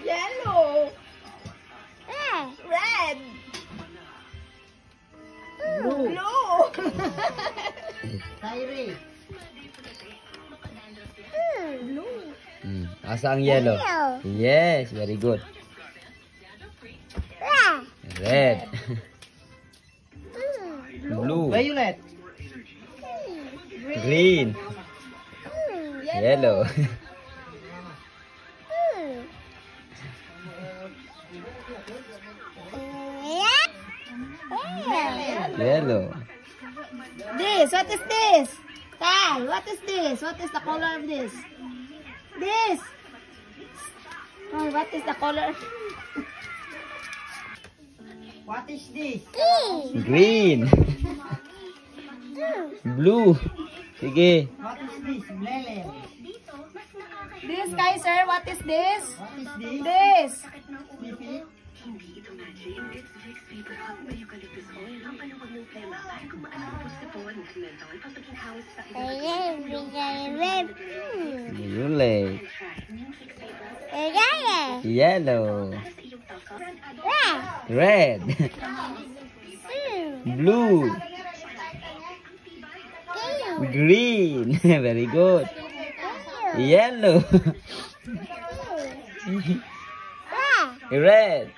Yellow. Red. Blue. Blue. Asa ang yellow? Yes, very good. Red. Blue. Violet. Green. Yellow. Yellow. This, what is this? Kai, what is this? What is the color of this? This. Oh, what is the color? What is this? Green. Blue. Sige. What is this? Melon. This, Kai, sir, what is this? What is this? This. Sniffy. Violet. Yellow. Red. Blue. Green. Very good. Yellow. Red.